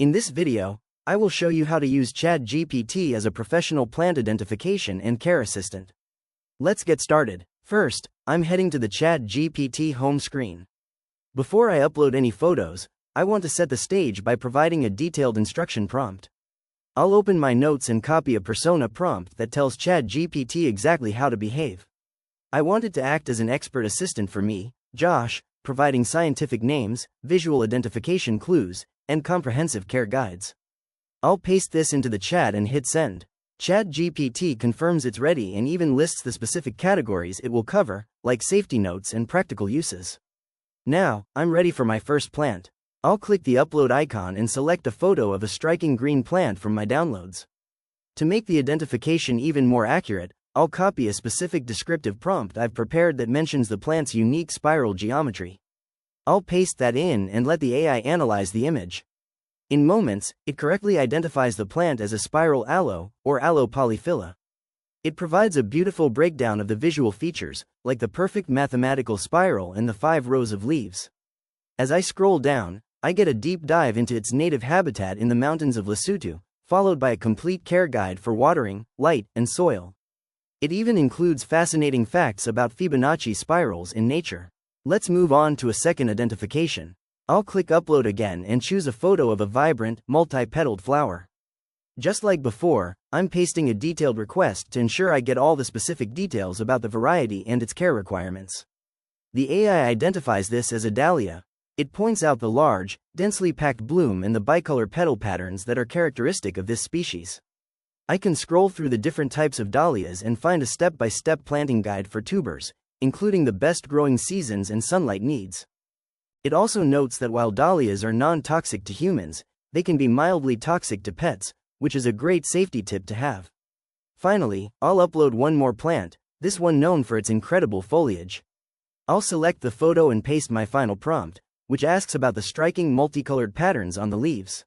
In this video, I will show you how to use ChatGPT as a professional plant identification and care assistant. Let's get started. First, I'm heading to the ChatGPT home screen. Before I upload any photos, I want to set the stage by providing a detailed instruction prompt. I'll open my notes and copy a persona prompt that tells ChatGPT exactly how to behave. I want it to act as an expert assistant for me, Josh, providing scientific names, visual identification clues, and comprehensive care guides. I'll paste this into the chat and hit send. ChatGPT confirms it's ready and even lists the specific categories it will cover, like safety notes and practical uses. Now, I'm ready for my first plant. I'll click the upload icon and select a photo of a striking green plant from my downloads. To make the identification even more accurate, I'll copy a specific descriptive prompt I've prepared that mentions the plant's unique spiral geometry. I'll paste that in and let the AI analyze the image. In moments, it correctly identifies the plant as a spiral aloe, or aloe polyphylla. It provides a beautiful breakdown of the visual features, like the perfect mathematical spiral and the 5 rows of leaves. As I scroll down, I get a deep dive into its native habitat in the mountains of Lesotho, followed by a complete care guide for watering, light, and soil. It even includes fascinating facts about Fibonacci spirals in nature. Let's move on to a second identification. I'll click upload again and choose a photo of a vibrant, multi-petaled flower. Just like before, I'm pasting a detailed request to ensure I get all the specific details about the variety and its care requirements. The AI identifies this as a dahlia. It points out the large, densely packed bloom and the bicolor petal patterns that are characteristic of this species. I can scroll through the different types of dahlias and find a step-by-step planting guide for tubers, including the best growing seasons and sunlight needs. It also notes that while dahlias are non-toxic to humans, they can be mildly toxic to pets, which is a great safety tip to have. Finally, I'll upload one more plant, this one known for its incredible foliage. I'll select the photo and paste my final prompt, which asks about the striking multicolored patterns on the leaves.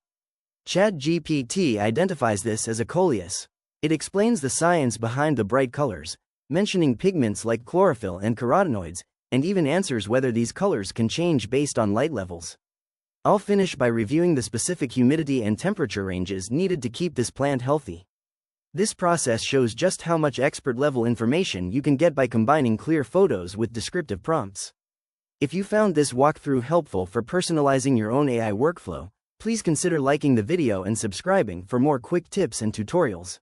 ChatGPT identifies this as a coleus. It explains the science behind the bright colors, mentioning pigments like chlorophyll and carotenoids, and even answers whether these colors can change based on light levels. I'll finish by reviewing the specific humidity and temperature ranges needed to keep this plant healthy. This process shows just how much expert-level information you can get by combining clear photos with descriptive prompts. If you found this walkthrough helpful for personalizing your own AI workflow, please consider liking the video and subscribing for more quick tips and tutorials.